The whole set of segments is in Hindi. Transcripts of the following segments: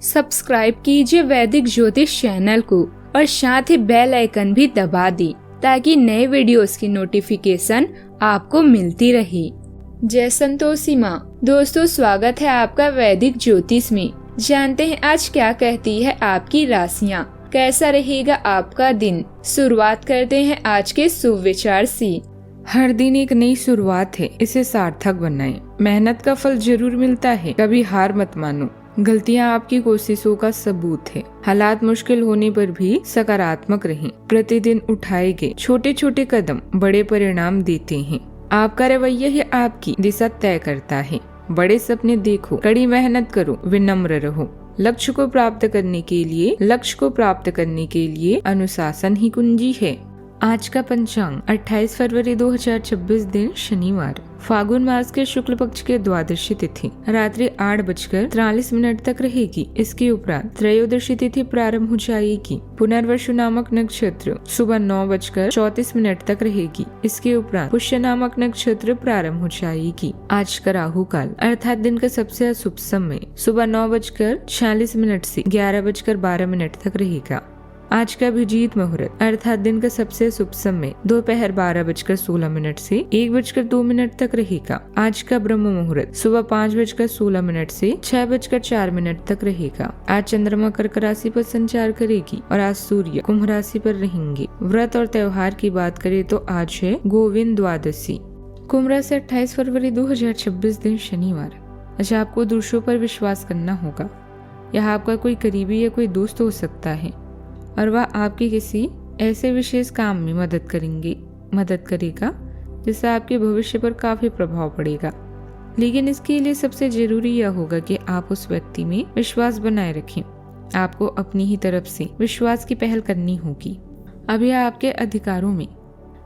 सब्सक्राइब कीजिए वैदिक ज्योतिष चैनल को और साथ ही बेल आइकन भी दबा दी ताकि नए वीडियोस की नोटिफिकेशन आपको मिलती रहे। जय संतोषी माँ। दोस्तों, स्वागत है आपका वैदिक ज्योतिष में। जानते हैं आज क्या कहती है आपकी राशियाँ, कैसा रहेगा आपका दिन। शुरुआत करते हैं आज के शुभ विचार से। हर दिन एक नई शुरुआत है, इसे सार्थक बनाएं। मेहनत का फल जरूर मिलता है, कभी हार मत मानो। गलतियां आपकी कोशिशों का सबूत है। हालात मुश्किल होने पर भी सकारात्मक रहें। प्रतिदिन उठाए गए छोटे छोटे कदम बड़े परिणाम देते हैं। आपका रवैया ही आपकी दिशा तय करता है। बड़े सपने देखो, कड़ी मेहनत करो, विनम्र रहो। लक्ष्य को प्राप्त करने के लिए अनुशासन ही कुंजी है। आज का पंचांग 28 फरवरी 2026 दिन शनिवार, फागुन मास के शुक्ल पक्ष के द्वादशी तिथि रात्रि 8:43 तक रहेगी। इसके उपरांत त्रयोदशी तिथि प्रारंभ हो जाएगी। पुनर्वसु नामक नक्षत्र सुबह 9:34 तक रहेगी। इसके उपरांत पुष्य नामक नक्षत्र प्रारंभ हो जाएगी। आज का राहु काल अर्थात दिन का सबसे अशुभ समय सुबह 9:46 से 11:12 तक रहेगा। आज का अभिजीत मुहूर्त अर्थात दिन का सबसे शुभ समय दोपहर 12:16 से 1:02 तक रहेगा। आज का ब्रह्म मुहूर्त सुबह 5:16 से 6:04 तक रहेगा। आज चंद्रमा कर्क राशि पर संचार करेगी और आज सूर्य कुंभ राशि पर रहेंगे। व्रत और त्योहार की बात करें तो आज है गोविंद द्वादशी। कुंभ राशि 28 फरवरी 2026 दिन शनिवार। आज आपको दूसरों पर विश्वास करना होगा। यह आपका कोई करीबी या कोई दोस्त हो सकता है और वह आपके किसी ऐसे विशेष काम में मदद करेगा जिससे आपके भविष्य पर काफी प्रभाव पड़ेगा। लेकिन इसके लिए सबसे जरूरी यह होगा कि आप उस व्यक्ति में विश्वास बनाए रखें। आपको अपनी ही तरफ से विश्वास की पहल करनी होगी। अभी आपके अधिकारों में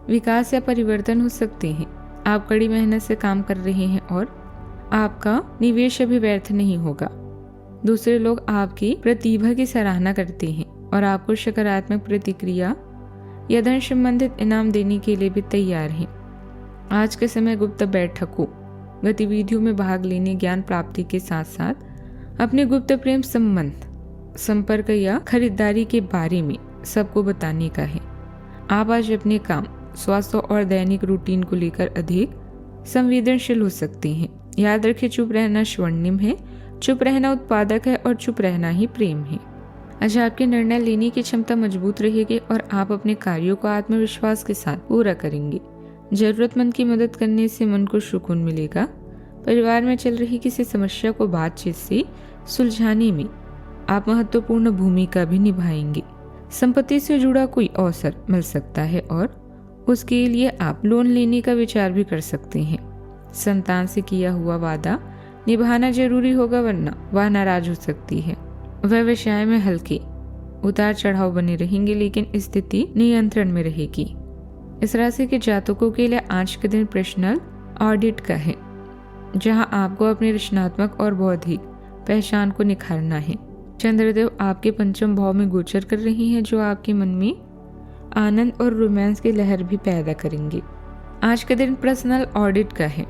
विकास या परिवर्तन हो सकते हैं। आप कड़ी मेहनत से काम कर रहे हैं और आपका निवेश अभी व्यर्थ नहीं होगा। दूसरे लोग आपकी प्रतिभा की सराहना करते हैं और आपको सकारात्मक प्रतिक्रिया या धन संबंधित इनाम देने के लिए भी तैयार हैं। आज के समय गुप्त बैठकों, गतिविधियों में भाग लेने, ज्ञान प्राप्ति के साथ साथ अपने गुप्त प्रेम संपर्क या खरीदारी के बारे में सबको बताने का है। आप आज अपने काम, स्वास्थ्य और दैनिक रूटीन को लेकर अधिक संवेदनशील हो सकते हैं। याद रखें, चुप रहना स्वर्णिम है, चुप रहना उत्पादक है और चुप रहना ही प्रेम है। आज आपके निर्णय लेने की क्षमता मजबूत रहेगी और आप अपने कार्यों को आत्मविश्वास के साथ पूरा करेंगे। जरूरतमंद की मदद करने से मन को सुकून मिलेगा। परिवार में चल रही किसी समस्या को बातचीत से सुलझाने में आप महत्वपूर्ण भूमिका भी निभाएंगे। संपत्ति से जुड़ा कोई अवसर मिल सकता है और उसके लिए आप लोन लेने का विचार भी कर सकते हैं। संतान से किया हुआ वादा निभाना जरूरी होगा, वरना वह नाराज हो सकती है। व्यवसाय में हल्के उतार चढ़ाव बने रहेंगे, लेकिन स्थिति नियंत्रण में रहेगी। इस राशि के जातकों के लिए आज के दिन पर्सनल ऑडिट का है, जहां आपको अपनी रचनात्मक और बौद्धिक पहचान को निखारना है। चंद्रदेव आपके पंचम भाव में गोचर कर रही हैं, जो आपके मन में आनंद और रोमांस की लहर भी पैदा करेंगे। आज के दिन पर्सनल ऑडिट का है,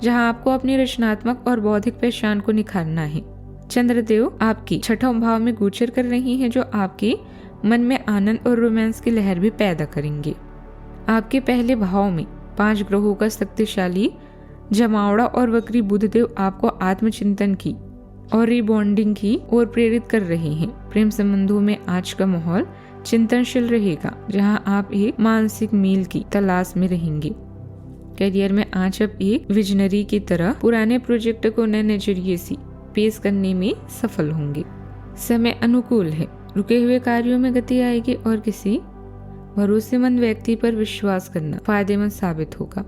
जहां आपको अपनी रचनात्मक और बौद्धिक पहचान को निखारना है। चंद्रदेव आपकी छठम भाव में गोचर कर रही हैं, जो आपके मन में आनंद और रोमांस की लहर भी पैदा करेंगे। आपके पहले भाव में 5 ग्रहों का शक्तिशाली जमावड़ा और वक्री बुधदेव आपको आत्मचिंतन की और रिबॉन्डिंग की ओर प्रेरित कर रहे हैं। प्रेम संबंधों में आज का माहौल चिंतनशील रहेगा, जहां आप एक मानसिक मील की तलाश में रहेंगे। करियर में आज आप एक विजनरी की तरह पुराने प्रोजेक्ट को नए नजरिए से पेश करने में सफल होंगे। समय अनुकूल है, रुके हुए कार्यों में गति आएगी और किसी भरोसेमंद व्यक्ति पर विश्वास करना फायदेमंद साबित होगा।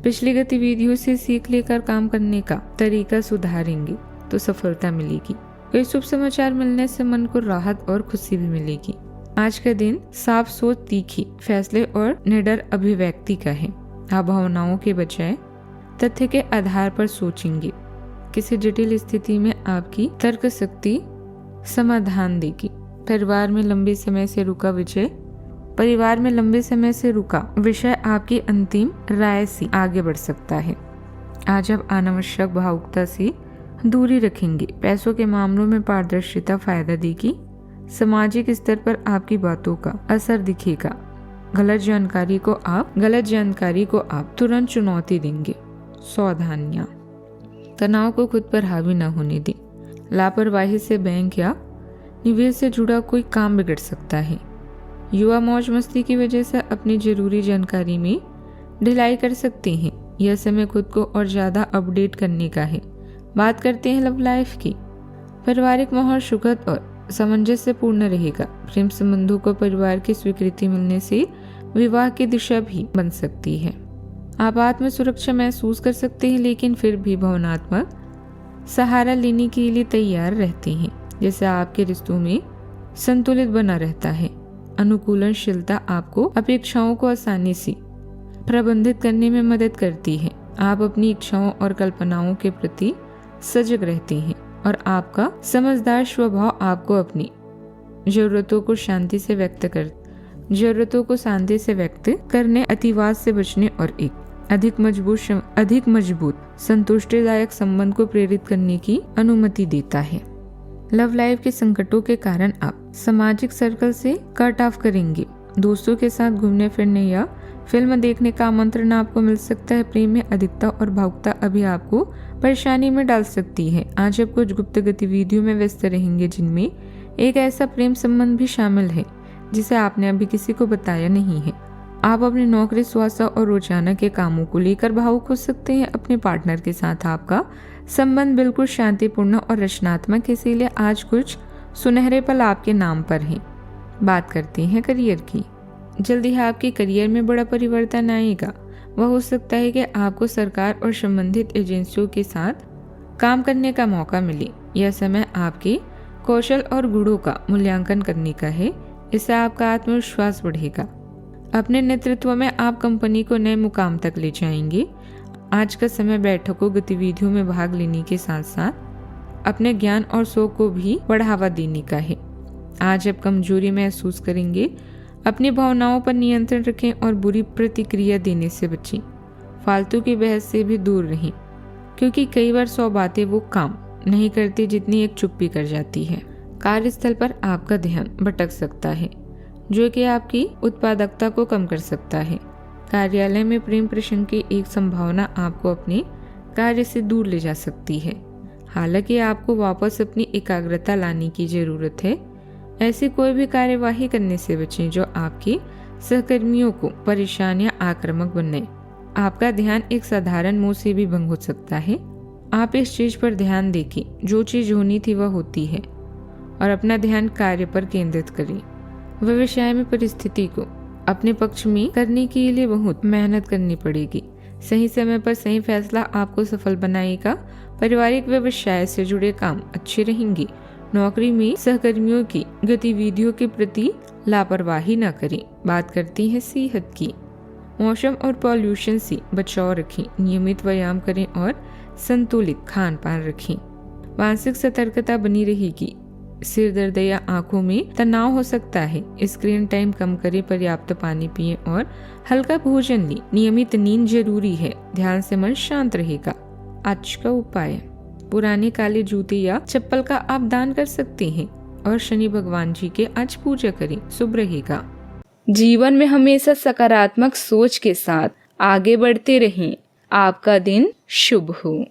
पिछली गतिविधियों से सीख लेकर काम करने का तरीका सुधारेंगे तो सफलता मिलेगी। कोई शुभ समाचार मिलने से मन को राहत और खुशी भी मिलेगी। आज का दिन साफ सोच, तीखी फैसले और निडर अभिव्यक्ति का है। आप भावनाओं के बजाय तथ्य के आधार पर सोचेंगे। किसी जटिल स्थिति में आपकी तर्क शक्ति समाधान देगी। परिवार में लंबे समय से रुका विषय आपकी अंतिम राय से आगे बढ़ सकता है। आज आप अनावश्यक भावुकता से दूरी रखेंगे। पैसों के मामलों में पारदर्शिता फायदा देगी। सामाजिक स्तर पर आपकी बातों का असर दिखेगा। गलत जानकारी को आप तुरंत चुनौती देंगे। सावधानियां, तनाव को खुद पर हावी न होने दें। लापरवाही से बैंक या निवेश से जुड़ा कोई काम बिगड़ सकता है। युवा मौज मस्ती की वजह से अपनी जरूरी जानकारी में ढिलाई कर सकते हैं। यह समय खुद को और ज्यादा अपडेट करने का है। बात करते हैं लव लाइफ की। पारिवारिक माहौल सुखद और सामंजस्यपूर्ण रहेगा। प्रेम संबंधों को परिवार की स्वीकृति मिलने से विवाह की दिशा भी बन सकती है। आप आत्म सुरक्षा महसूस कर सकते हैं, लेकिन फिर भी भावनात्मक सहारा लेने के लिए तैयार रहते हैं, जिससे आपके रिश्तों में संतुलित बना रहता है। अनुकूलनशीलता आपको अपेक्षाओं को आसानी से प्रबंधित करने में मदद करती है। आप अपनी इच्छाओं और कल्पनाओं के प्रति सजग रहते हैं और आपका समझदार स्वभाव आपको अपनी जरूरतों को शांति से व्यक्त करने, अतिवाद से बचने और एक अधिक मजबूत संतुष्टिदायक संबंध को प्रेरित करने की अनुमति देता है। लव लाइफ के संकटों के कारण आप सामाजिक सर्कल से कट ऑफ करेंगे। दोस्तों के साथ घूमने फिरने या फिल्म देखने का आमंत्रण आपको मिल सकता है। प्रेम में अधिकता और भावुकता अभी आपको परेशानी में डाल सकती है। आज आप कुछ गुप्त गतिविधियों में व्यस्त रहेंगे, जिनमें एक ऐसा प्रेम संबंध भी शामिल है जिसे आपने अभी किसी को बताया नहीं है। आप अपनी नौकरी, स्वास्थ्य और रोजाना के कामों को लेकर भावुक हो सकते हैं। अपने पार्टनर के साथ आपका संबंध बिल्कुल शांतिपूर्ण और रचनात्मक है, इसीलिए आज कुछ सुनहरे पल आपके नाम पर हैं। बात करते हैं करियर की। जल्दी ही आपके करियर में बड़ा परिवर्तन आएगा। वह हो सकता है कि आपको सरकार और संबंधित एजेंसियों के साथ काम करने का मौका मिले। यह समय आपके कौशल और गुणों का मूल्यांकन करने का है। इससे आपका आत्मविश्वास बढ़ेगा। अपने नेतृत्व में आप कंपनी को नए मुकाम तक ले जाएंगे। आज का समय बैठकों, गतिविधियों में भाग लेने के साथ साथ अपने ज्ञान और शौक को भी बढ़ावा देने का है। आज आप कमजोरी महसूस करेंगे। अपनी भावनाओं पर नियंत्रण रखें और बुरी प्रतिक्रिया देने से बचें। फालतू की बहस से भी दूर रहें, क्योंकि कई बार 100 बातें वो काम नहीं करती जितनी एक चुप्पी कर जाती है। कार्यस्थल पर आपका ध्यान भटक सकता है, जो कि आपकी उत्पादकता को कम कर सकता है। कार्यालय में प्रेम प्रसंग की एक संभावना आपको अपने कार्य से दूर ले जा सकती है। हालांकि आपको वापस अपनी एकाग्रता लाने की जरूरत है। ऐसी कोई भी कार्यवाही करने से बचें जो आपके सहकर्मियों को परेशान या आक्रामक बनाए। आपका ध्यान एक साधारण मोह से भी भंग हो सकता है। आप इस चीज पर ध्यान दें कि जो चीज होनी थी वह होती है और अपना ध्यान कार्य पर केंद्रित करें। व्यवसाय में परिस्थिति को अपने पक्ष में करने के लिए बहुत मेहनत करनी पड़ेगी। सही समय पर सही फैसला आपको सफल बनाएगा। पारिवारिक व्यवसाय से जुड़े काम अच्छे रहेंगे। नौकरी में सहकर्मियों की गतिविधियों के प्रति लापरवाही न करें। बात करती है सेहत की। मौसम और पॉल्यूशन से बचाव रखें। नियमित व्यायाम करें और संतुलित खान पान रखें। मानसिक सतर्कता बनी रहेगी। सिर दर्द या आंखों में तनाव हो सकता है। स्क्रीन टाइम कम करें, पर्याप्त पानी पिएं और हल्का भोजन लें। नियमित नींद जरूरी है। ध्यान से मन शांत रहेगा। आज का उपाय, पुराने काले जूते या चप्पल का आप दान कर सकते हैं और शनि भगवान जी के आज पूजा करें, शुभ रहेगा। जीवन में हमेशा सकारात्मक सोच के साथ आगे बढ़ते रहें। आपका दिन शुभ हो।